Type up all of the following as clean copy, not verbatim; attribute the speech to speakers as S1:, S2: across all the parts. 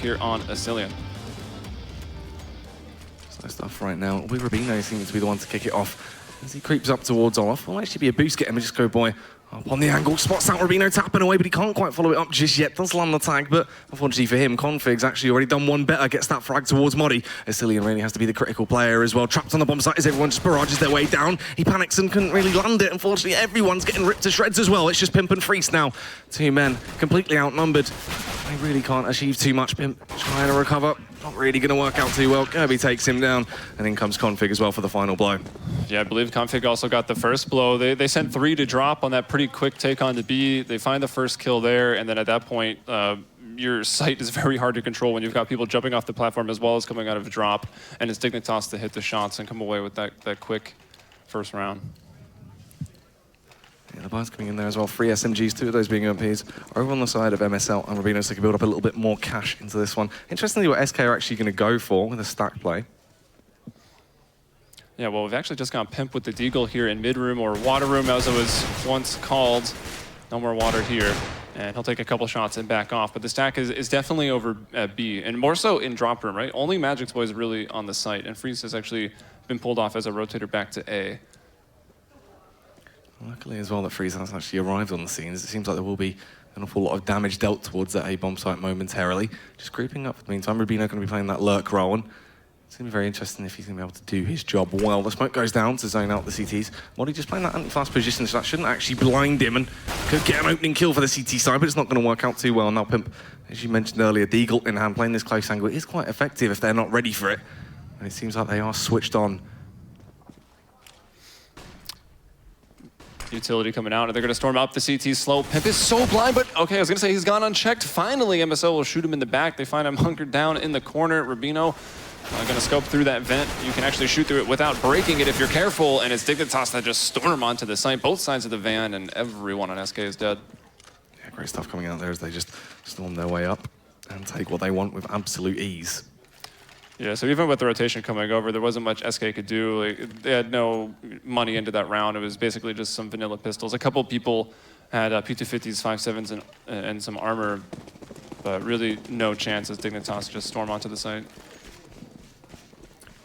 S1: here on Asilian.
S2: So stuff right now. With Rubino seems to be the one to kick it off. As he creeps up towards Olaf, will actually be a boost get him. Just go boy up on the angle, spots out Rubino tapping away, but he can't quite follow it up just yet. Does land the tag, but unfortunately for him, Config's actually already done one better, gets that frag towards Modi. Asilian really has to be the critical player as well. Trapped on the bomb site as everyone just barrages their way down. He panics and couldn't really land it. Unfortunately, everyone's getting ripped to shreds as well. It's just Pimp and Freeze now. Two men completely outnumbered. They really can't achieve too much. Pimp trying to recover. Not really going to work out too well. Kirby takes him down, and in comes Config as well for the final blow.
S1: Yeah, I believe Config also got the first blow. They sent 3 to drop on that pretty quick take on the B. They find the first kill there, and then at that point, your sight is very hard to control when you've got people jumping off the platform as well as coming out of a drop, and it's Dignitas to hit the shots and come away with that quick first round.
S2: Yeah, the buy's coming in there as well. 3 SMGs, 2 of those being MPs. Over on the side of MSL and Rubino, so they can build up a little bit more cash into this one. Interestingly, what SK are actually going to go for with a stack play.
S1: Yeah, well, we've actually just got Pimp with the Deagle here in mid-room, or water room as it was once called. No more water here. And he'll take a couple shots and back off. But the stack is definitely over at B, and more so in drop room, right? Only Magic's Boy is really on the site, and Freeze has actually been pulled off as a rotator back to A.
S2: Luckily as well that Freeze has actually arrived on the scenes. It seems like there will be an awful lot of damage dealt towards that A bomb site momentarily. Just creeping up. In the meantime, Rubino going to be playing that lurk role, and it's going to be very interesting if he's going to be able to do his job well. The smoke goes down to zone out the CTs. Modi just playing that anti-fast position, so that shouldn't actually blind him, and could get an opening kill for the CT side, but it's not going to work out too well. Now Pimp, as you mentioned earlier, Deagle in hand, playing this close angle is quite effective if they're not ready for it. And it seems like they are switched on.
S1: Utility coming out, and they're going to storm up the CT slow. Pimp is so blind, but okay, I was going to say he's gone unchecked. Finally, MSO will shoot him in the back. They find him hunkered down in the corner. Rubino going to scope through that vent. You can actually shoot through it without breaking it if you're careful, and it's Dignitas that just storm onto the site, both sides of the van, and everyone on SK is dead.
S2: Yeah, great stuff coming out there as they just storm their way up and take what they want with absolute ease.
S1: Yeah, so even with the rotation coming over, there wasn't much SK could do. Like, they had no money into that round. It was basically just some vanilla pistols. A couple people had P250s, 5.7s, and some armor, but really no chance as Dignitas just storm onto the site.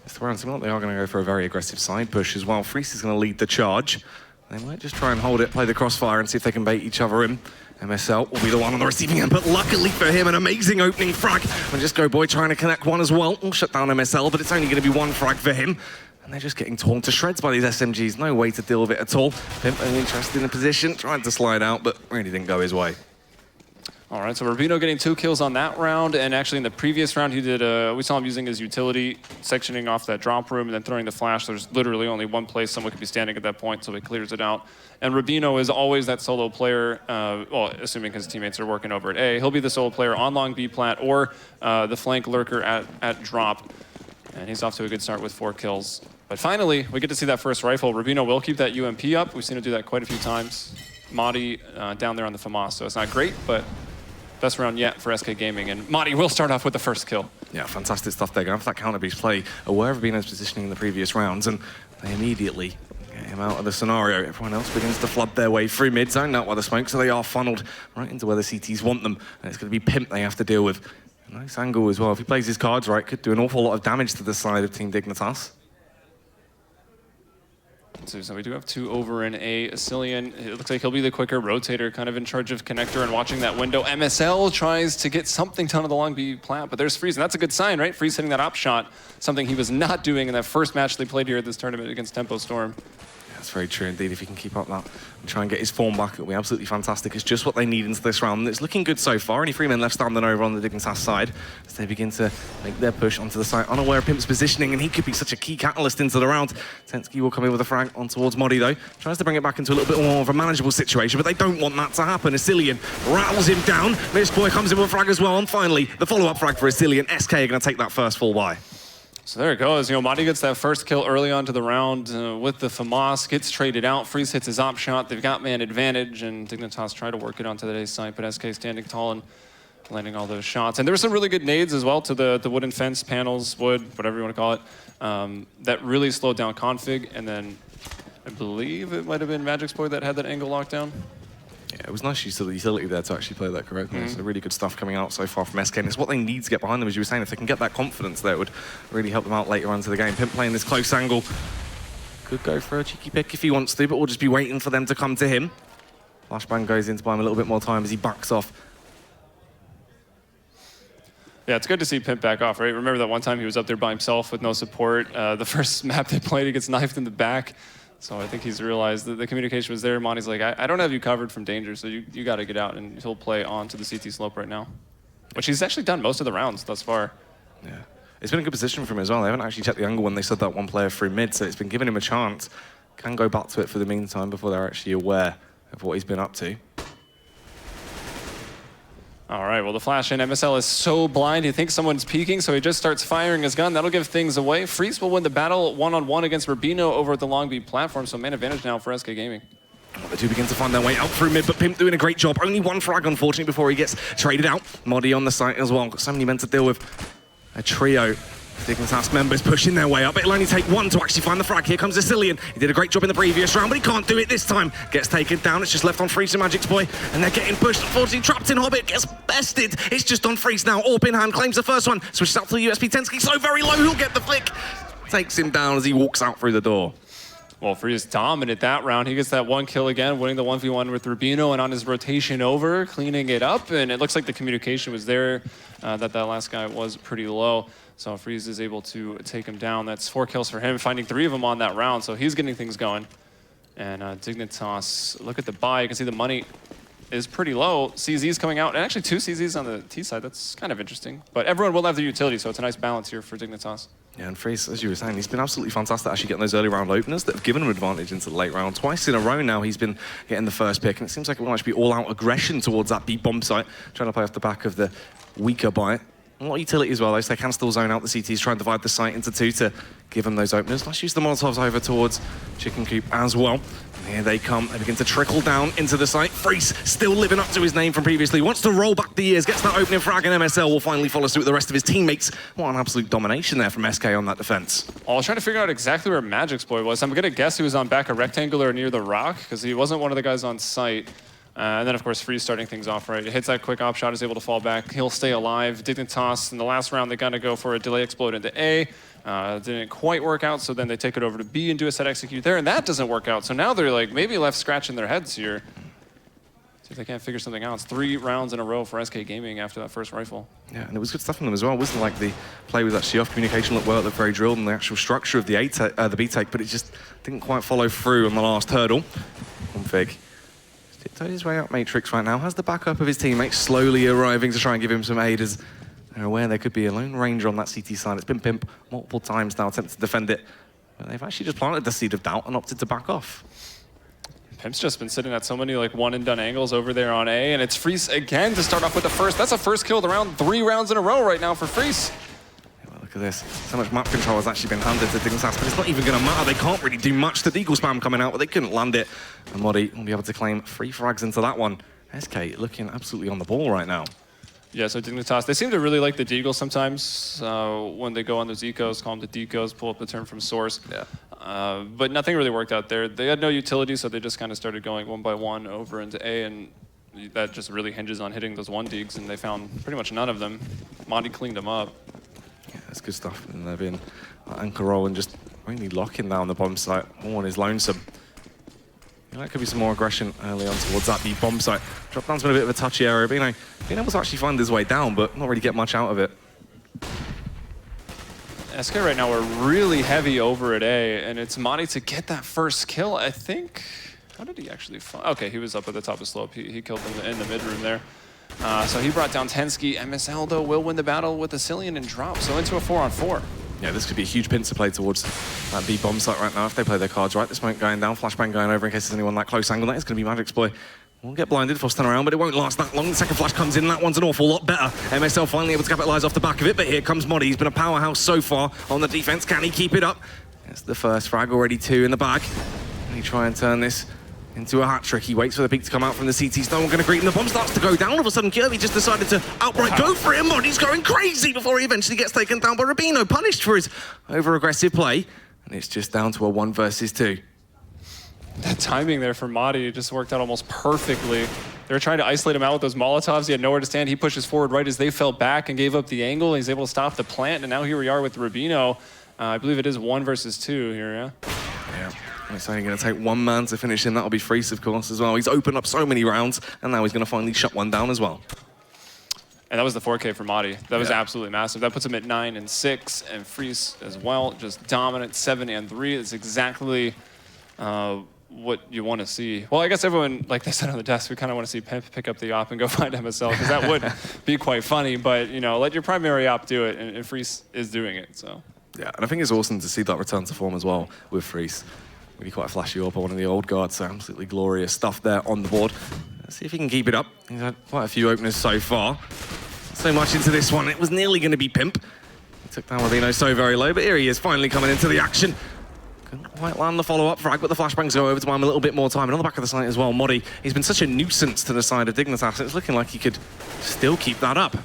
S2: It's the round seem like they are going to go for a very aggressive side push as well. Freeze is going to lead the charge. They might just try and hold it, play the crossfire, and see if they can bait each other in. MSL will be the one on the receiving end, but luckily for him, an amazing opening frag. And just go boy trying to connect one as well. We'll shut down MSL, but it's only going to be one frag for him. And they're just getting torn to shreds by these SMGs. No way to deal with it at all. Pimp only interested in the position, trying to slide out, but really didn't go his way.
S1: All right, so Rubino getting 2 kills on that round, and actually in the previous round he did, we saw him using his utility, sectioning off that drop room and then throwing the flash. There's literally only one place someone could be standing at that point, so he clears it out. And Rubino is always that solo player, well, assuming his teammates are working over at A, he'll be the solo player on long B plat or the flank lurker at drop. And he's off to a good start with 4 kills. But finally, we get to see that first rifle. Rubino will keep that UMP up. We've seen him do that quite a few times. Modi down there on the FAMAS, so it's not great, but best round yet for SK Gaming, and Modi will start off with the first kill.
S2: Yeah, fantastic stuff there. Going for that counter-beast play, aware of Rubino's positioning in the previous rounds, and they immediately get him out of the scenario. Everyone else begins to flood their way through mid-zone, out by the smoke, so they are funneled right into where the CTs want them, and it's going to be Pimp they have to deal with. A nice angle as well. If he plays his cards right, could do an awful lot of damage to the side of Team Dignitas.
S1: So we do have 2 over in A. Asilian, it looks like he'll be the quicker rotator, kind of in charge of connector and watching that window. MSL tries to get something done on the long B plant, but there's Freeze, and that's a good sign, right? Freeze hitting that op shot, something he was not doing in that first match they played here at this tournament against Tempo Storm.
S2: That's very true indeed. If he can keep up that and try and get his form back, it'll be absolutely fantastic. It's just what they need into this round. It's looking good so far. Only 3 men left standing over on the Dignitas side as they begin to make their push onto the site, unaware of Pimp's positioning, and he could be such a key catalyst into the round. Tensky will come in with a frag on towards Modi though. Tries to bring it back into a little bit more of a manageable situation, but they don't want that to happen. Asilian rattles him down. This boy comes in with a frag as well, and finally the follow-up frag for Asilian. SK are going to take that first full buy.
S1: So there it goes. You know, Modi gets that first kill early on to the round with the FAMAS, gets traded out. Freeze hits his op shot. They've got man advantage, and Dignitas try to work it onto today's site, but SK standing tall and landing all those shots. And there were some really good nades as well to the wooden fence, panels, wood, whatever you want to call it, that really slowed down Config. And then I believe it might have been Magic's Boy that had that angle lockdown.
S2: Yeah, it was nice use of the utility there to actually play that correctly. So really good stuff coming out so far from SK, and it's what they need to get behind them, as you were saying. If they can get that confidence there, it would really help them out later on into the game. Pimp playing this close angle. Could go for a cheeky pick if he wants to, but we'll just be waiting for them to come to him. Flashbang goes in to buy him a little bit more time as he backs off.
S1: Yeah, it's good to see Pimp back off, right? Remember that one time he was up there by himself with no support? The first map they played, he gets knifed in the back. So I think he's realized that the communication was there. Monty's like, I don't have you covered from danger, so you got to get out, and he'll play onto the CT slope right now, which he's actually done most of the rounds thus far.
S2: Yeah, it's been a good position for him as well. They haven't actually checked the angle when they said that one player through mid, so it's been giving him a chance. Can go back to it for the meantime before they're actually aware of what he's been up to.
S1: All right, well, the flash in. MSL is so blind, he thinks someone's peeking, so he just starts firing his gun. That'll give things away. Freeze will win the battle one-on-one against Rubino over at the Long Beat platform, so man advantage now for SK Gaming.
S2: Well, the two begin to find their way out through mid, but Pimp doing a great job. Only one frag, unfortunately, before he gets traded out. Modi on the site as well. Got so many men to deal with. A trio. Dignitas members pushing their way up. It'll only take one to actually find the frag. Here comes Sicilian. He did a great job in the previous round, but he can't do it this time. Gets taken down. It's just left on Freeze and Magic's boy, and they're getting pushed. Unfortunately, trapped in Hobbit. Gets bested. It's just on Freeze now. Orb in hand. Claims the first one. Switches out to the USP Tensky. So very low. He'll get the flick. Takes him down as he walks out through the door.
S1: Well, Freeze dominant that round. He gets that one kill again, winning the 1v1 with Rubino, and on his rotation over, cleaning it up. And it looks like the communication was there, that last guy was pretty low. So Freeze is able to take him down. That's 4 kills for him, finding 3 of them on that round. So he's getting things going. And Dignitas, look at the buy. You can see the money is pretty low. CZ's coming out, and actually 2 CZs on the T side. That's kind of interesting. But everyone will have their utility, so it's a nice balance here for Dignitas.
S2: Yeah, and Freeze, as you were saying, he's been absolutely fantastic actually getting those early round openers that have given him advantage into the late round. Twice in a row now he's been getting the first pick, and it seems like it will actually be all-out aggression towards that B bomb site, trying to play off the back of the weaker buy. A lot of utility as well, though, so they can still zone out the CTs, try and divide the site into 2 to give them those openers. Let's use the Molotovs over towards Chicken Coop as well. And here they come. They begin to trickle down into the site. Freeze, still living up to his name from previously. Wants to roll back the years, gets that opening frag, and MSL will finally follow suit with the rest of his teammates. What an absolute domination there from SK on that defense.
S1: I was trying to figure out exactly where Magic's boy was. I'm going to guess he was on back a rectangular near the rock, because he wasn't one of the guys on site. And then, of course, Freeze starting things off right. It hits that quick op shot, is able to fall back. He'll stay alive. Dignitas in the last round, they got to go for a delay explode into A. Didn't quite work out, so then they take it over to B and do a set execute there, and that doesn't work out. So now they're like maybe left scratching their heads here. See if they can't figure something out. It's 3 rounds in a row for SK Gaming after that first rifle. Yeah,
S2: and it was good stuff from them as well. It wasn't like the play was actually off. Communication looked well, it looked very drilled, and the actual structure of the B take, but it just didn't quite follow through on the last hurdle. Config. Tiptoes his way up Matrix right now, has the backup of his teammates slowly arriving to try and give him some aid as they're aware there could be a lone ranger on that CT side. It's been Pimp multiple times now, attempted to defend it, but they've actually just planted the seed of doubt and opted to back off.
S1: Pimp's just been sitting at so many like one and done angles over there on A, and it's Freeze again to start off with the first. That's a first kill of the round, 3 rounds in a row right now for Freeze.
S2: Look at this. So much map control has actually been handed to Dignitas, but it's not even going to matter. They can't really do much. The Deagle spam coming out, but they couldn't land it. And Modi will be able to claim 3 frags into that one. SK looking absolutely on the ball right now.
S1: Yeah, so Dignitas, they seem to really like the Deagle sometimes. When they go on those ecos, call them the decos, pull up the term from source.
S2: Yeah.
S1: But nothing really worked out there. They had no utility, so they just kind of started going 1 by 1 over into A, and that just really hinges on hitting those 1 deags, and they found pretty much none of them. Modi cleaned them up.
S2: Yeah, that's good stuff. And they've been anchor roll and just really locking down the bomb site. One is lonesome. Yeah, that could be some more aggression early on towards that B bomb site. Drop down's been a bit of a touchy area, but being able to actually find his way down, but not really get much out of it.
S1: SK right now are really heavy over at A, and it's Madi to get that first kill, I think. How did he actually find? Okay, he was up at the top of slope. He killed them in the mid room there. So he brought down Tensky. MSL, though, will win the battle with Sicilian and drop, so into a 4-on-4. Yeah,
S2: this could be a huge pincer play towards that B bomb site right now if they play their cards right. The smoke going down, flashbang going over in case there's anyone that close angle. That is going to be Magic's boy. We'll get blinded for turn around, but it won't last that long. The second flash comes in, that one's an awful lot better. MSL finally able to capitalise off the back of it, but here comes Modi. He's been a powerhouse so far on the defense. Can he keep it up? It's the first frag, already 2 in the bag. Can he try and turn this into a hat trick? He waits for the peak to come out from the CTs. No one going to greet him. The bomb starts to go down. All of a sudden, Kirby just decided to outright go for him. Modi's going crazy before he eventually gets taken down by Rubino, punished for his over-aggressive play. And it's just down to a 1 versus 2.
S1: That timing there for Madi just worked out almost perfectly. They were trying to isolate him out with those Molotovs. He had nowhere to stand. He pushes forward right as they fell back and gave up the angle. He's able to stop the plant, and now here we are with Rubino. I believe it is 1 versus 2 here, yeah?
S2: Yeah. It's only going to take one man to finish him. That'll be Freeze, of course, as well. He's opened up so many rounds, and now he's going to finally shut one down as well.
S1: And that was the 4K for Madi. That was absolutely massive. That puts him at 9 and 6, and Freeze as well, just dominant 7 and 3. It's exactly what you want to see. Well, I guess everyone, like they said on the desk, we kind of want to see Pimp pick up the op and go find MSL, because that would be quite funny. But, you know, let your primary op do it, and Freeze is doing it, so.
S2: Yeah, and I think it's awesome to see that return to form as well with Freeze. Really quite a flashy up on one of the old guards, so absolutely glorious stuff there on the board. Let's see if he can keep it up. He's had quite a few openers so far. So much into this one, it was nearly going to be Pimp. He took down Rubino so very low, but here he is finally coming into the action. Couldn't quite land the follow-up frag, but the flashbangs go over to him a little bit more time. And on the back of the site as well, Modi, he's been such a nuisance to the side of Dignitas. It's looking like he could still keep that up.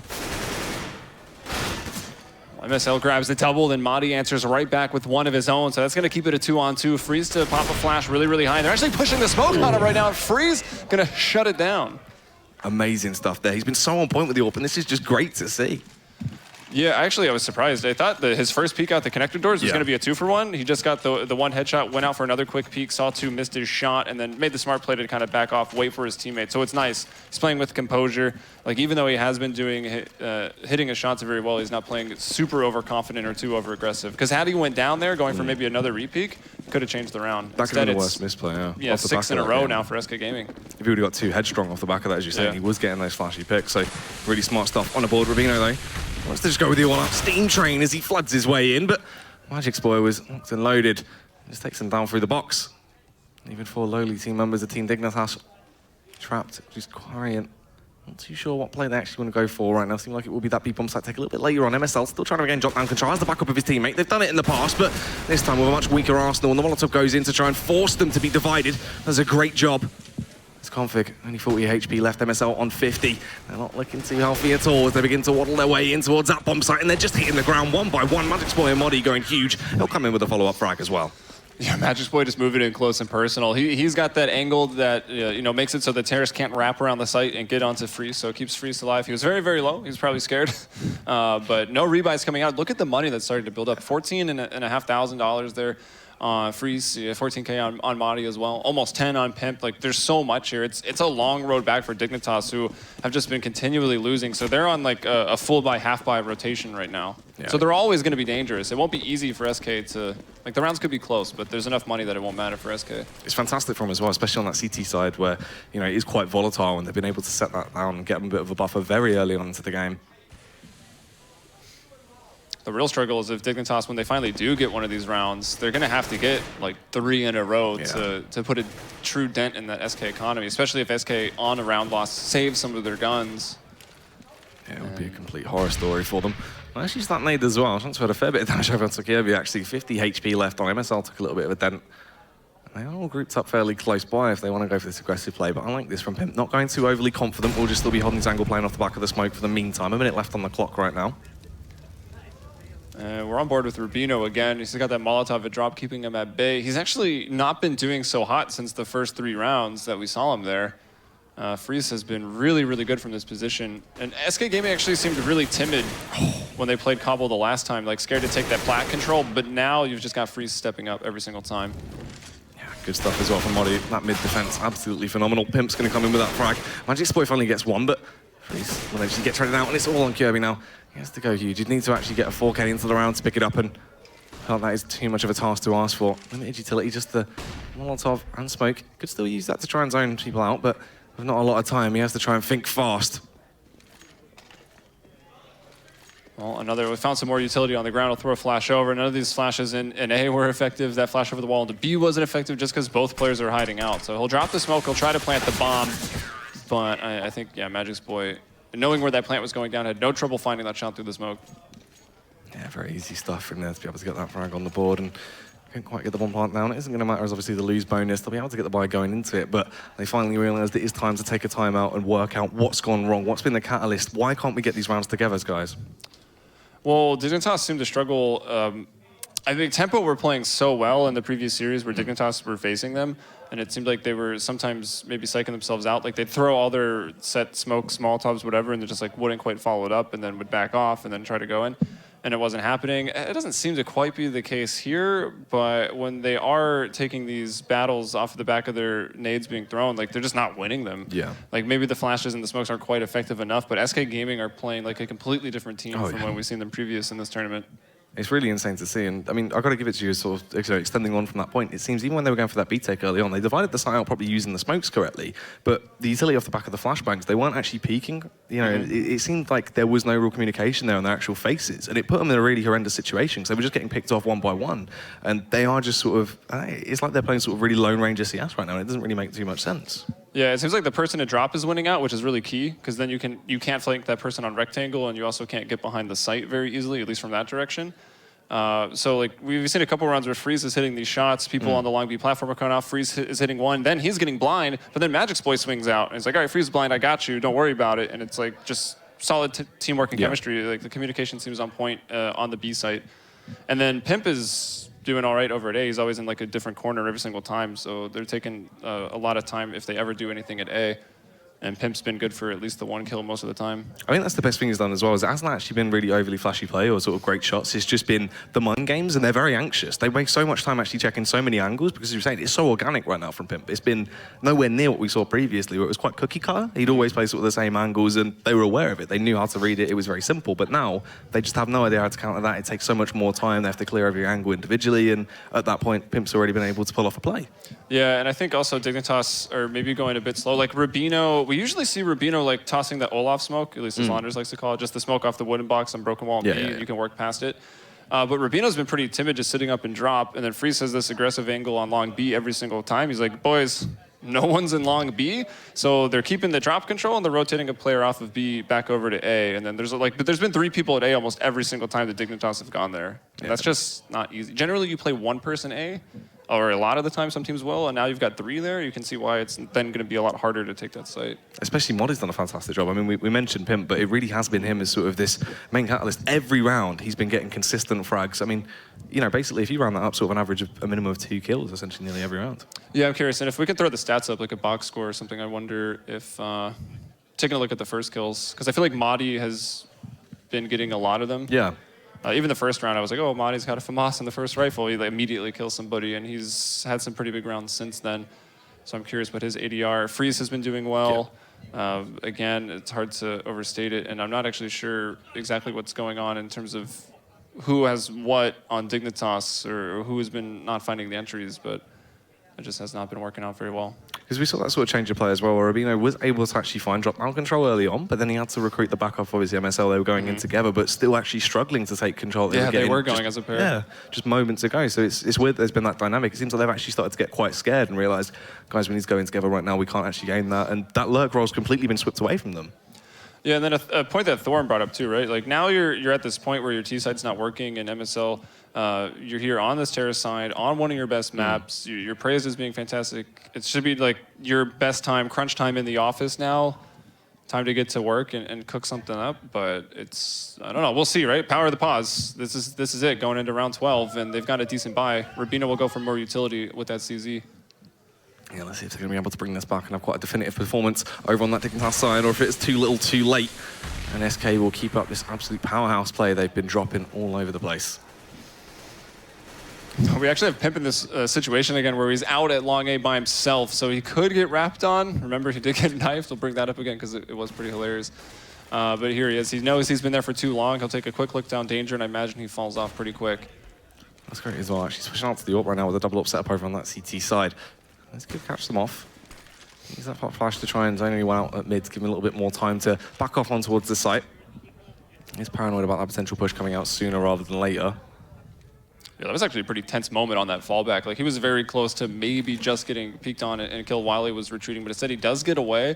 S1: MSL grabs the double, then Madi answers right back with one of his own, so that's going to keep it a 2-on-2. Freeze to pop a flash really, really high. They're actually pushing the smoke on it right now. Freeze going to shut it down.
S2: Amazing stuff there. He's been so on point with the AWP, and this is just great to see.
S1: Yeah, actually, I was surprised. I thought that his first peek out the connector doors was going to be a 2-for-1. He just got the one headshot, went out for another quick peek, saw 2, missed his shot, and then made the smart play to kind of back off, wait for his teammate. So it's nice. He's playing with composure. Like, even though he has been doing hitting his shots very well, he's not playing super overconfident or too over-aggressive. Because had he went down there, going for maybe another repeat, could have changed the round.
S2: That could have been the worst misplay, yeah.
S1: Yeah, 6 in a row now for SK Gaming.
S2: If he would have got 2 headstrong off the back of that, as you're saying, he was getting those flashy picks. So really smart stuff on the board. Rubino, though, wants to just go with the all-out steam train as he floods his way in, but Magic Spoiler was locked and loaded. Just takes him down through the box. Even 4 lowly team members of Team Dignitas trapped, just quiet. Not too sure what play they actually want to go for right now. Seems like it will be that B-bomb site take a little bit later on. MSL still trying to regain drop-down control. Has the backup of his teammate. They've done it in the past, but this time with a much weaker Arsenal. And the Molotov goes in to try and force them to be divided. Does a great job. It's Config, only 40 HP left. MSL on 50. They're not looking too healthy at all as they begin to waddle their way in towards that bomb site. And they're just hitting the ground one by one. Magic Spoiler and Modi going huge. He'll come in with a follow-up frag as well.
S1: Yeah, Magic Boy just moving in close and personal. He's got that angle that you know, makes it so the terrorists can't wrap around the site and get onto Freeze, so it keeps Freeze alive. He was very, very low. He was probably scared. But no rebuys coming out. Look at the money that's starting to build up. $14,500 there. Freeze, 14K on Madi as well. Almost 10 on Pimp. Like, there's so much here. It's a long road back for Dignitas, who have just been continually losing. So they're on like a full buy, half buy rotation right now. Yeah. So they're always going to be dangerous. It won't be easy for SK to, like, the rounds could be close, but there's enough money that it won't matter for SK.
S2: It's fantastic for them as well, especially on that CT side where, you know, it is quite volatile, and they've been able to set that down and get them a bit of a buffer very early on into the game.
S1: The real struggle is if Dignitas, when they finally do get one of these rounds, they're going to have to get like 3 in a row to put a true dent in that SK economy, especially if SK on a round loss saves some of their guns.
S2: Yeah, it would be a complete horror story for them. Well, actually, it's that nade as well. Transferred a fair bit of damage over onto Kirby, actually. 50 HP left on MSL, took a little bit of a dent. They are all grouped up fairly close by if they want to go for this aggressive play, but I like this from Pimp. Not going too overly confident. We'll just still be holding his angle, playing off the back of the smoke for the meantime. A minute left on the clock right now.
S1: We're on board with Rubino again. He's got that Molotov drop, keeping him at bay. He's actually not been doing so hot since the first 3 rounds that we saw him there. Freeze has been really, really good from this position. And SK Gaming actually seemed really timid when they played Cobble the last time, like scared to take that plat control, but now you've just got Freeze stepping up every single time.
S2: Yeah, good stuff as well from Modi. That mid-defense, absolutely phenomenal. Pimp's going to come in with that frag. Magic Spoy finally gets one, but Freeze will eventually get traded out, and it's all on Kirby now. He has to go huge. You'd need to actually get a 4K into the round to pick it up, and I felt that is too much of a task to ask for. Limited utility, just the Molotov and smoke. Could still use that to try and zone people out, but with not a lot of time, he has to try and think fast.
S1: Well, we found some more utility on the ground. I'll throw a flash over. None of these flashes in A were effective. That flash over the wall into B wasn't effective just because both players are hiding out. So he'll drop the smoke, he'll try to plant the bomb, but I think, yeah, Magic's Boy, knowing where that plant was going down, had no trouble finding that shot through the smoke.
S2: Yeah, very easy stuff from there to be able to get that frag on the board, and couldn't quite get the bomb plant down. It isn't going to matter as obviously the lose bonus. They'll be able to get the buy going into it, but they finally realised it is time to take a time out and work out what's gone wrong, what's been the catalyst. Why can't we get these rounds together, guys?
S1: Well, Dignitas seemed to struggle. I think Tempo were playing so well in the previous series where Dignitas were facing them. And it seemed like they were sometimes maybe psyching themselves out. Like they'd throw all their set smokes, Molotovs, whatever, and they just like wouldn't quite follow it up and then would back off and then try to go in. And it wasn't happening. It doesn't seem to quite be the case here, but when they are taking these battles off of the back of their nades being thrown, like they're just not winning them.
S2: Yeah.
S1: Like maybe the flashes and the smokes aren't quite effective enough, but SK Gaming are playing like a completely different team from when we've seen them previous in this tournament.
S2: It's really insane to see, and I mean, I've got to give it to you, sort of extending on from that point. It seems even when they were going for that B take early on, they divided the site out probably using the smokes correctly, but the utility off the back of the flashbangs, they weren't actually peeking. You know, it seemed like there was no real communication there on their actual faces, and it put them in a really horrendous situation because they were just getting picked off one by one, and they are just sort of, it's like they're playing sort of really lone range CS right now, and it doesn't really make too much sense.
S1: Yeah, it seems like the person to drop is winning out, which is really key, because then you can't flank that person on rectangle, and you also can't get behind the site very easily, at least from that direction. So like we've seen a couple rounds where Freeze is hitting these shots, people on the long B platform are coming off, Freeze is hitting one, then he's getting blind, but then Magic's boy swings out, and it's like, all right, Freeze is blind, I got you, don't worry about it, and it's like just solid teamwork and chemistry. Like the communication seems on point on the B site. And then Pimp is doing all right over at A. He's always in like a different corner every single time, so they're taking a lot of time if they ever do anything at A. And Pimp's been good for at least the one kill most of the time. I
S2: think that's the best thing he's done as well, is it hasn't actually been really overly flashy play or sort of great shots. It's just been the mind games, and they're very anxious. They waste so much time actually checking so many angles because you're saying it's so organic right now from Pimp. It's been nowhere near what we saw previously, where it was quite cookie cutter. He'd always play sort of the same angles, and they were aware of it. They knew how to read it. It was very simple. But now they just have no idea how to counter that. It takes so much more time. They have to clear every angle individually, and at that point, Pimp's already been able to pull off a play.
S1: Yeah, and I think also Dignitas are maybe going a bit slow. Like Rubino, we usually see Rubino like tossing the Olaf smoke, at least as Launders likes to call it, just the smoke off the wooden box on Broken Wall and B, you can work past it. But Rubino's been pretty timid, just sitting up and drop, and then Freeze has this aggressive angle on long B every single time. He's like, boys, no one's in long B, so they're keeping the drop control and they're rotating a player off of B back over to A, and then there's like, but there's been 3 people at A almost every single time the Dignitas have gone there. And that's just not easy. Generally, you play one person A, or a lot of the time some teams will, and now you've got 3 there, you can see why it's then going to be a lot harder to take that site.
S2: Especially Mod has done a fantastic job. I mean, we mentioned Pimp, but it really has been him as sort of this main catalyst. Every round, he's been getting consistent frags. I mean, you know, basically, if you round that up sort of an average of a minimum of 2 kills, essentially nearly every round.
S1: Yeah, I'm curious, and if we could throw the stats up, like a box score or something, I wonder if, taking a look at the first kills, because I feel like Madi has been getting a lot of them.
S2: Yeah.
S1: Even the first round, I was like, oh, Madi's got a FAMAS in the first rifle. He like, immediately kills somebody, and he's had some pretty big rounds since then. So I'm curious what his ADR. Freeze has been doing well. Yeah. Again, it's hard to overstate it, and I'm not actually sure exactly what's going on in terms of who has what on Dignitas or who has been not finding the entries, but it just has not been working out very well.
S2: Because we saw that sort of change of play as well, where Rubino was able to actually find drop-down control early on, but then he had to recruit the backup, obviously MSL, they were going in together, but still actually struggling to take control.
S1: They were going as a pair.
S2: Yeah, just moments ago. So it's weird there's been that dynamic. It seems like they've actually started to get quite scared and realised, guys, we need to go in together right now, we can't actually gain that, and that lurk role's completely been swept away from them.
S1: Yeah, and then a point that Thorn brought up too, right? Like now you're at this point where your T side's not working, and MSL, you're here on this terrace side, on one of your best maps. Your praise is being fantastic. It should be like your best time, crunch time in the office now. Time to get to work and cook something up, but it's, I don't know, we'll see, right? Power of the pause. This is it, going into round 12, and they've got a decent buy. Rubino will go for more utility with that CZ.
S2: Yeah, let's see if they're going to be able to bring this back and have quite a definitive performance over on that Dignitas side, or if it's too little too late. And SK will keep up this absolute powerhouse play they've been dropping all over the place.
S1: We actually have Pimp in this situation again where he's out at long A by himself, so he could get wrapped on. Remember, he did get knifed. We'll bring that up again because it was pretty hilarious. But here he is. He knows he's been there for too long. He'll take a quick look down danger, and I imagine he falls off pretty quick.
S2: That's great as well. Actually switching out to the AWP right now with a double up setup over on that CT side. Let's catch them off. Use that flash to try and zone anyone out at mid to give him a little bit more time to back off on towards the site. He's paranoid about that potential push coming out sooner rather than later.
S1: Yeah, that was actually a pretty tense moment on that fallback. Like, he was very close to maybe just getting peeked on and killed while he was retreating, but instead he does get away,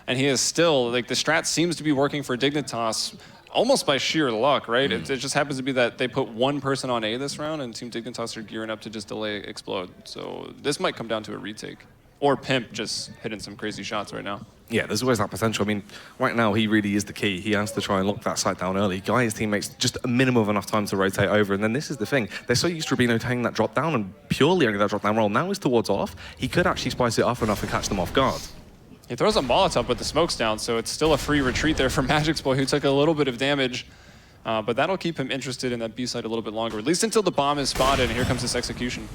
S1: and he is still, like, the strat seems to be working for Dignitas almost by sheer luck, right? It just happens to be that they put one person on A this round, and Team Dignitas are gearing up to just delay explode. So this might come down to a retake. Or Pimp just hitting some crazy shots right now.
S2: Yeah, there's always that potential. I mean, right now, he really is the key. He has to try and lock that site down early. Guy his teammates just a minimum of enough time to rotate over. And then this is the thing. They're so used to Rubino taking that drop down and purely only that drop down roll. Now he's towards off. He could actually spice it up enough and catch them off guard.
S1: He throws a Molotov with the smokes down, so it's still a free retreat there for Magic's Boy, who took a little bit of damage. But that'll keep him interested in that B side a little bit longer, at least until the bomb is spotted, and here comes this execution.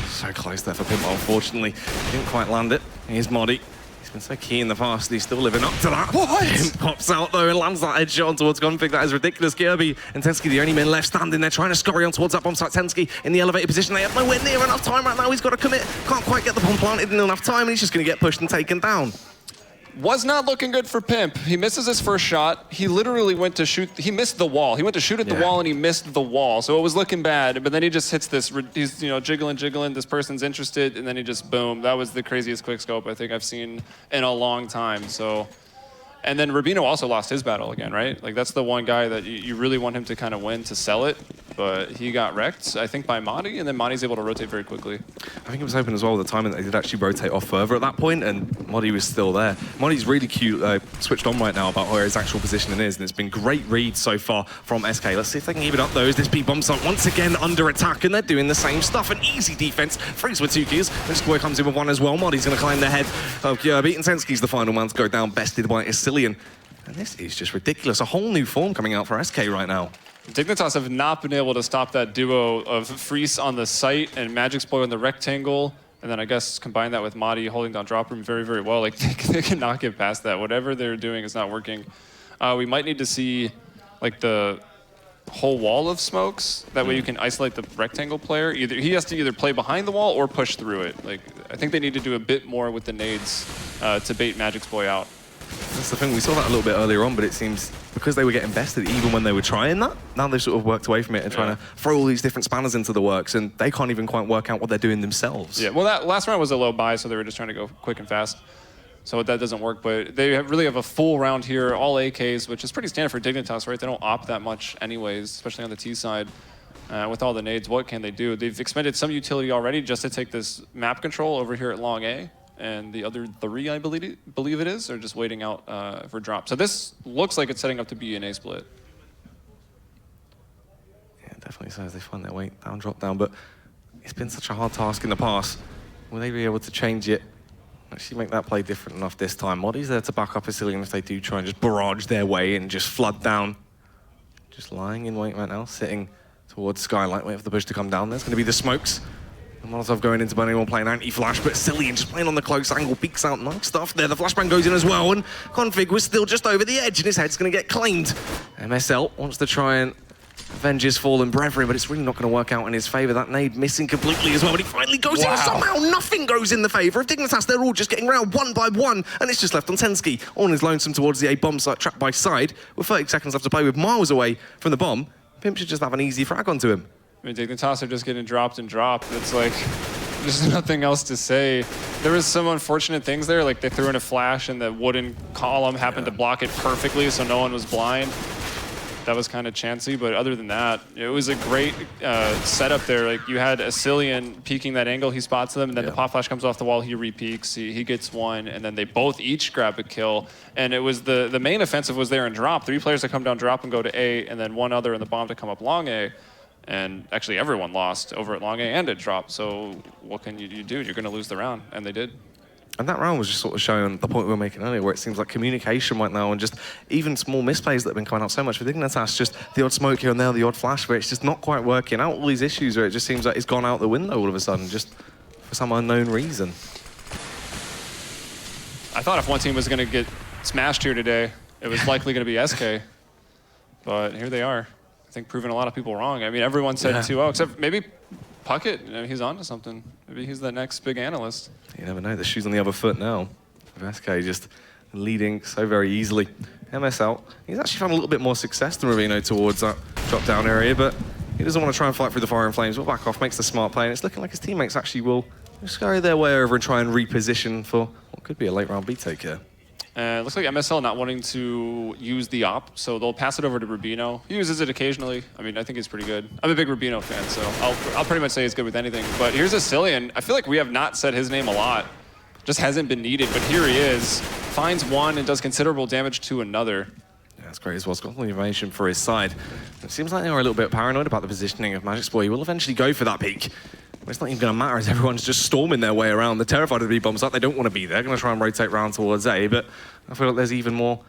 S2: So close there for Pimp, unfortunately. Didn't quite land it. Here's Moddy. He's been so key in the past, he's still living up to that.
S1: What?
S2: Pimp pops out though and lands that headshot on towards Config. That is ridiculous. Kirby and Tensky, the only men left standing there, trying to scurry on towards that bomb site. Tensky in the elevated position. They have nowhere near enough time right now. He's got to commit. Can't quite get the bomb planted in enough time, and he's just going to get pushed and taken down.
S1: Was not looking good for Pimp. He misses his first shot. He literally went to shoot. He missed the wall. He went to shoot at the wall and he missed the wall. So it was looking bad. But then he just hits this. He's jiggling. This person's interested, and then he just boom. That was the craziest quickscope I think I've seen in a long time. So, and then Rubino also lost his battle again, right? Like that's the one guy that you really want him to kind of win to sell it. But he got wrecked, I think, by Madi, and then Madi's able to rotate very quickly.
S2: I think it was open as well at the time, and they did actually rotate off further at that point, and Madi was still there. Madi's really cute, switched on right now about where his actual positioning is, and it's been great reads so far from SK. Let's see if they can keep it up, though, as this B-bomb site once again under attack, and they're doing the same stuff. An easy defense, freeze with 2 kills. This boy comes in with 1 as well. Madi's going to climb the head of Kirby, and Tensky's the final man to go down, bested by Isilian. And this is just ridiculous. A whole new form coming out for SK right now.
S1: Dignitas have not been able to stop that duo of Freeze on the site and Magic's Boy on the rectangle. And then I guess combine that with Madi holding down drop room very, very well. Like they cannot get past that. Whatever they're doing is not working. We might need to see like the whole wall of smokes. That way you can isolate the rectangle player. He has to either play behind the wall or push through it. Like I think they need to do a bit more with the nades to bait Magic's Boy out.
S2: That's the thing, we saw that a little bit earlier on, but it seems because they were getting bested even when they were trying that, now they've sort of worked away from it and trying to throw all these different spanners into the works, and they can't even quite work out what they're doing themselves.
S1: Yeah, well that last round was a low buy, so they were just trying to go quick and fast. So that doesn't work, but they really have a full round here, all AKs, which is pretty standard for Dignitas, right? They don't op that much anyways, especially on the T side. With all the nades, what can they do? They've expended some utility already just to take this map control over here at long A. And the other 3, I believe it is, are just waiting out for drop. So this looks like it's setting up to be an A split.
S2: Yeah, it definitely says they find their way down, drop down, but it's been such a hard task in the past. Will they be able to change it? Actually make that play different enough this time. Modi's there to back up Isilian if they do try and just barrage their way and just flood down. Just lying in wait right now, sitting towards Skylight, wait for the push to come down. There's going to be the smokes. Molotov going into burning one, playing anti-flash, but Cillian just playing on the close angle, peeks out, nice stuff there. The flashbang goes in as well, and Config was still just over the edge, and his head's going to get claimed. MSL wants to try and avenge his fallen brethren, but it's really not going to work out in his favor. That nade missing completely as well, but he finally goes in. Somehow nothing goes in the favor of Dignitas. They're all just getting round 1 by 1, and it's just left on Tensky, on his lonesome towards the A bomb site, trapped by side, with 30 seconds left to play with miles away from the bomb. Pimp should just have an easy frag onto him.
S1: I mean, Dignitas are just getting dropped and dropped. It's like, there's nothing else to say. There was some unfortunate things there, like they threw in a flash and the wooden column happened to block it perfectly, so no one was blind. That was kind of chancy, but other than that, it was a great setup there. Like you had Isilian peeking that angle, he spots them, and then the pop flash comes off the wall, he re-peeks, he gets one, and then they both each grab a kill. And it was the main offensive was there in drop. 3 players to come down drop and go to A, and then 1 other in the bomb to come up long A. And actually everyone lost over at long A and at drop. So what can you do? You're going to lose the round, and they did.
S2: And that round was just sort of showing the point we were making earlier, where it seems like communication right now and just even small misplays that have been coming out so much for Dignitas, just the odd smoke here and there, the odd flash, where it's just not quite working out. All these issues where it just seems like it's gone out the window all of a sudden, just for some unknown reason.
S1: I thought if one team was going to get smashed here today, it was likely going to be SK. But here they are. I think proving a lot of people wrong. I mean, everyone said 2-0, except maybe Puckett. You know, he's on to something. Maybe he's the next big analyst. You
S2: never know. The shoe's on the other foot now. SK just leading so very easily. MSL, he's actually found a little bit more success than Ravino towards that drop-down area, but he doesn't want to try and fight through the fire and flames. Will back off, makes the smart play, and it's looking like his teammates actually will scurry their way over and try and reposition for what could be a late round B take here.
S1: It looks like MSL not wanting to use the op, so they'll pass it over to Rubino. He uses it occasionally. I mean, I think he's pretty good. I'm a big Rubino fan, so I'll pretty much say he's good with anything. But here's Isilian. I feel like we have not said his name a lot. Just hasn't been needed, but here he is. finds one and does considerable damage to another.
S2: Yeah, that's great as well. He's got all the information for his side. It seems like they are a little bit paranoid about the positioning of Magic Spore. He will eventually go for that peak. But it's not even going to matter as everyone's just storming their way around. They're terrified of the B-bombs up. They don't want to be there. They're going to try and rotate round towards A, but I feel like there's even more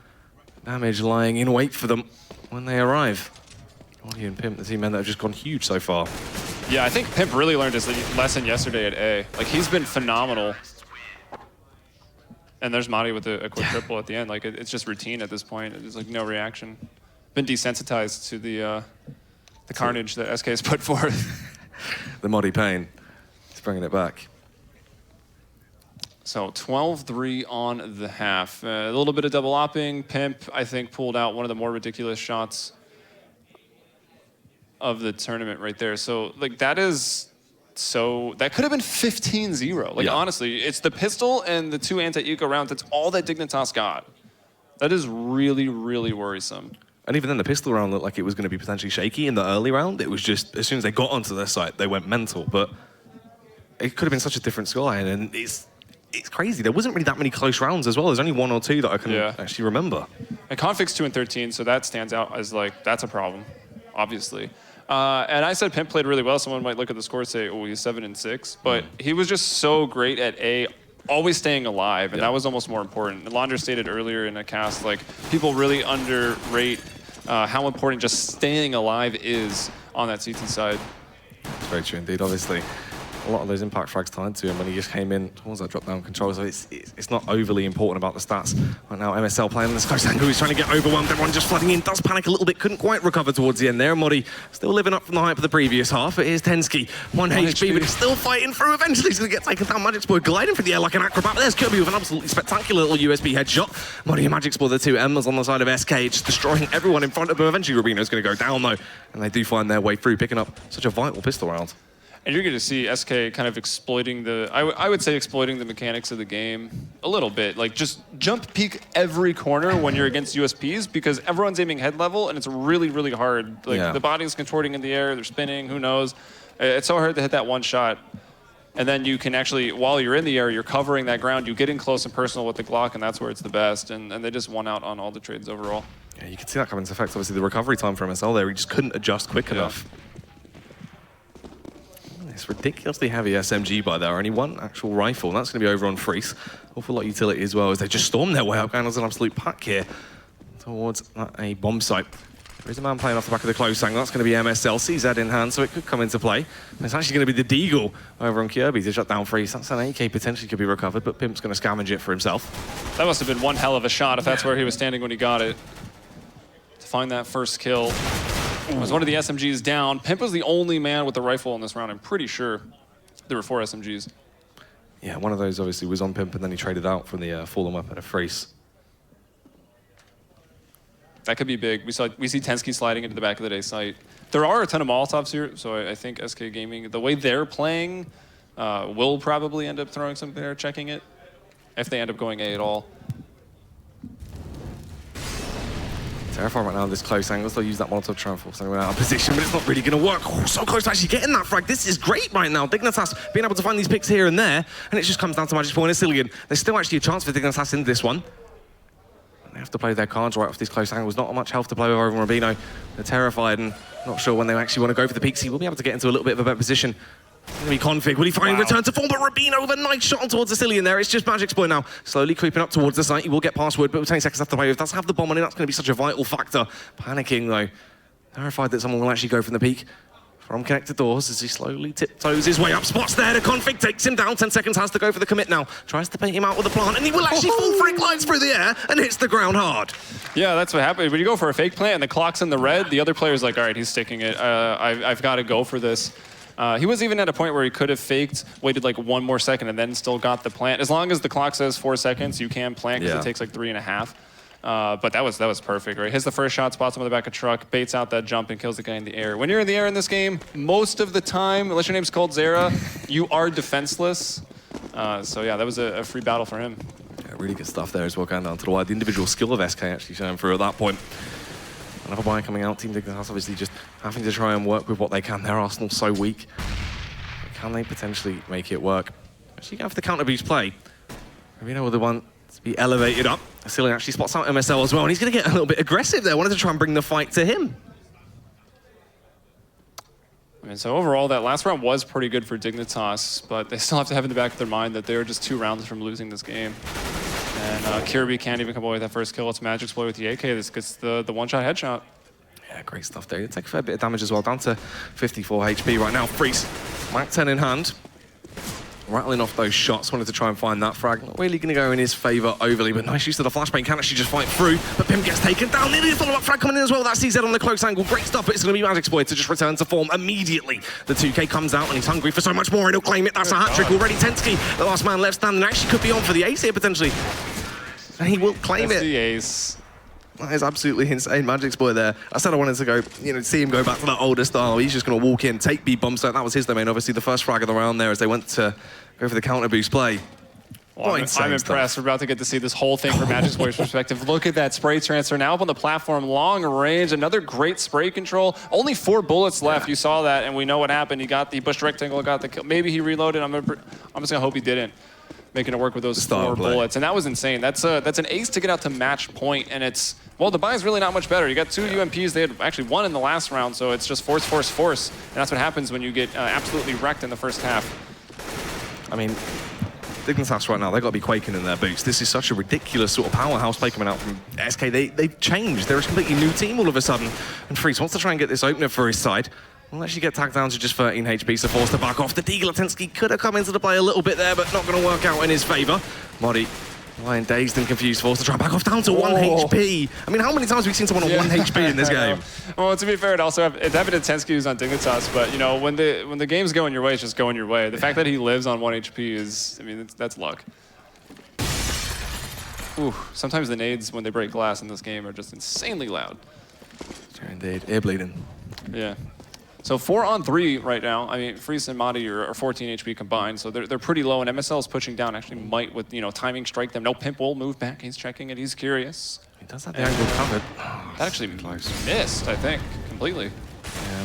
S2: damage lying in wait for them when they arrive. Audi and Pimp, the two men that have just gone huge so far.
S1: Yeah, I think Pimp really learned his lesson yesterday at A. Like, he's been phenomenal. And there's Madi with a quick triple at the end. Like, it's just routine at this point. There's like no reaction. Been desensitized to the carnage that SK has put forth.
S2: The Madi pain. He's bringing it back.
S1: So 12-3 on the half. A little bit of double opping. Pimp, I think, pulled out one of the more ridiculous shots of the tournament right there. So, like, that could have been 15-0. Like, honestly, it's the pistol and the 2 anti-eco rounds. That's all that Dignitas got. That is really, really worrisome.
S2: And even then, the pistol round looked like it was going to be potentially shaky in the early round. It was just, as soon as they got onto their site, they went mental. But it could have been such a different scoreline, and it's crazy. There wasn't really that many close rounds as well. There's only 1 or 2 that I can actually remember.
S1: And Config's 2-13, so that stands out as, like, that's a problem, obviously. And I said Pimp played really well. Someone might look at the score and say, oh, he's 7-6. But he was just so great at A, always staying alive, and that was almost more important. Launder stated earlier in a cast, like, people really underrate how important just staying alive is on that CT side.
S2: It's very true indeed, obviously. A lot of those impact frags tied to him when he just came in towards that drop-down control, so it's not overly important about the stats. Right now, MSL playing on this close angle, he's trying to get overwhelmed, everyone just flooding in, does panic a little bit, couldn't quite recover towards the end there. Modi still living up from the hype of the previous half, but here's Tensky, 1 HP, but he's still fighting through. Eventually he's going to get taken down. Magic Spore gliding through the air like an acrobat, but there's Kirby with an absolutely spectacular little USB headshot. Modi and Magic Spore, the 2 Emmers on the side of SK, just destroying everyone in front of him. Eventually Rubino's going to go down though, and they do find their way through, picking up such a vital pistol round.
S1: And you're going to see SK kind of exploiting I would say exploiting the mechanics of the game a little bit. Like, just jump peek every corner when you're against USPs, because everyone's aiming head level, and it's really, really hard. Like, the body's contorting in the air, they're spinning, who knows. It's so hard to hit that one shot. And then you can actually, while you're in the air, you're covering that ground, you get in close and personal with the Glock, and that's where it's the best. And they just won out on all the trades overall.
S2: Yeah, you can see that coming into effect. Obviously, the recovery time for MSL there, he just couldn't adjust quick enough. It's ridiculously heavy SMG by there, only 1 actual rifle, and that's going to be over on Freeze. Awful lot of utility as well as they just storm their way up, going as an absolute pack here towards a bomb site. There is a man playing off the back of the close angle, that's going to be MSL, CZ in hand, so it could come into play. And it's actually going to be the Deagle over on Kirby to shut down Freeze. That's an AK potentially could be recovered, but Pimp's going to scavenge it for himself.
S1: That must have been one hell of a shot if that's where he was standing when he got it. To find that first kill. Was one of the SMGs down. Pimp was the only man with the rifle in this round, I'm pretty sure. There were 4 SMGs.
S2: Yeah, one of those obviously was on Pimp, and then he traded out from the fallen weapon of Freeze.
S1: That could be big. We see Tensky sliding into the back of the day site. There are a ton of Molotovs here, so I think SK Gaming, the way they're playing, will probably end up throwing something there, checking it, if they end up going A at all.
S2: Terrifying right now, this close angle. They'll use that Molotov to try and force anyone out of position, but it's not really going to work. Oh, so close to actually getting that frag. This is great right now. Dignitas being able to find these picks here and there, and it just comes down to Magic Spore and Asilian. There's still actually a chance for Dignitas in this one. They have to play their cards right off these close angles. Not much health to play with over on Rubino. They're terrified and not sure when they actually want to go for the peaks. He will be able to get into a little bit of a better position. It's going to be Config. Will he finally return to form? But Rubino with a nice shot on towards Asilian there. It's just Magic Spore now. Slowly creeping up towards the site. He will get past Wood, but with 20 seconds left to play with. Does have the bomb on him. That's going to be such a vital factor. Panicking though. Terrified that someone will actually go from the peak. From connected doors as he slowly tiptoes his way up. Spots there. The Config takes him down. 10 seconds has to go for the commit now. Tries to paint him out with a plant, and he will actually fall for it. Glides through the air and hits the ground hard.
S1: Yeah, that's what happens. When you go for a fake plant and the clock's in the red, the other player's like, all right, he's sticking it. I've got to go for this. He was even at a point where he could have faked, waited like 1 more second, and then still got the plant. As long as the clock says 4 seconds, you can plant because it takes like 3.5. But that was perfect, right? Hits the first shot, spots him on the back of truck, baits out that jump, and kills the guy in the air. When you're in the air in this game, most of the time, unless your name's called Zera, you are defenseless. So yeah, that was a free battle for him.
S2: Yeah, really good stuff there as well, going down to the wide. The individual skill of SK actually showing through at that point. Another buy coming out. Team Dignitas obviously just having to try and work with what they can. Their Arsenal's so weak. Can they potentially make it work? Actually, go for the counter boost play. Rubino with the one Be elevated up. Cillian actually spots out MSL as well, and he's going to get a little bit aggressive there. Wanted to try and bring the fight to him.
S1: I mean, so overall, that last round was pretty good for Dignitas, but they still have to have in the back of their mind that they were just 2 rounds from losing this game. And Kirby can't even come away with that first kill. It's Magic's Boy with the AK. This gets the one-shot headshot.
S2: Yeah, great stuff there. You take a fair bit of damage as well, down to 54 HP right now. Freeze, Mac 10 in hand. Rattling off those shots, wanted to try and find that frag. Not really going to go in his favour overly, but nice use of the flashbang. Can actually just fight through, but Pim gets taken down. Nearly a follow-up frag coming in as well. That CZ on the close angle. Great stuff, but it's going to be Magic's Boy to just return to form immediately. The 2K comes out and he's hungry for so much more, and he'll claim it. That's a hat-trick already. Tensky, the last man left standing, actually could be on for the ace here potentially. And he will claim
S1: That's
S2: it.
S1: the ace.
S2: That is absolutely insane. Magic's Boy there. I said I wanted to go, see him go back to that older style. He's just going to walk in, take B bomb. So that was his domain. Obviously, the first frag of the round there as they went to go for the counter boost play.
S1: Well, I'm impressed. We're about to get to see this whole thing from Magic's Boy's perspective. Look at that spray transfer now up on the platform, long range, another great spray control. Only 4 bullets left. You saw that, and we know what happened. He got the bush rectangle, got the kill. Maybe he reloaded. I'm just gonna hope he didn't. Making it work with those 4 bullets, and that was insane. That's an ace to get out to match point, and it's, well, the buy is really not much better. You got 2 UMPs. They had actually 1 in the last round, so it's just force, force, force, and that's what happens when you get absolutely wrecked in the first half.
S2: I mean, Dignitas right now, they've got to be quaking in their boots. This is such a ridiculous sort of powerhouse play coming out from SK. They've changed. They're a completely new team all of a sudden. And Freeze wants to try and get this opener for his side. Will actually get tagged down to just 13 HP, so forced to back off. The Deagle Tensky could have come into the play a little bit there, but not going to work out in his favour. Modi, lying dazed and confused, forced to try and back off down to 1 HP. I mean, how many times have we seen someone on 1 HP in this game?
S1: Well, to be fair, it's evident Tensky who's on Dignitas, but you know, when the game's going your way, it's just going your way. The fact that he lives on 1 HP is, I mean, that's luck. Ooh, sometimes the nades when they break glass in this game are just insanely loud.
S2: Sure, indeed, ear bleeding.
S1: Yeah. So 4 on 3 right now. I mean, Freeze and Madi are 14 HP combined, so they're pretty low, and MSL is pushing down. Actually might, with, timing, strike them. No, Pimp will move back. He's checking it. He's curious.
S2: He does have the angle covered.
S1: That actually missed, I think, completely.
S2: Yeah.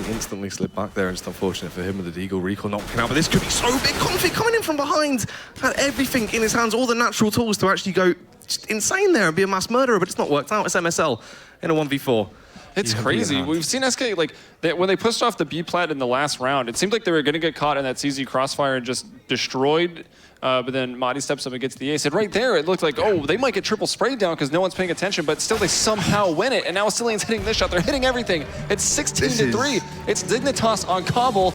S2: He instantly slipped back there. It's unfortunate for him with the Deagle recall not working out, but this could be so big. Config coming in from behind. Had everything in his hands, all the natural tools to actually go just insane there and be a mass murderer, but it's not worked out. It's MSL in a 1v4.
S1: It's crazy. We've seen SK, like, when they pushed off the B-plat in the last round, it seemed like they were going to get caught in that CZ crossfire and just destroyed. But then Madi steps up and gets the ace. And right there, it looked like, oh, they might get triple sprayed down because no one's paying attention, but still they somehow win it. And now Cillian's hitting this shot. They're hitting everything. It's 16-3. It's Dignitas on Cobble.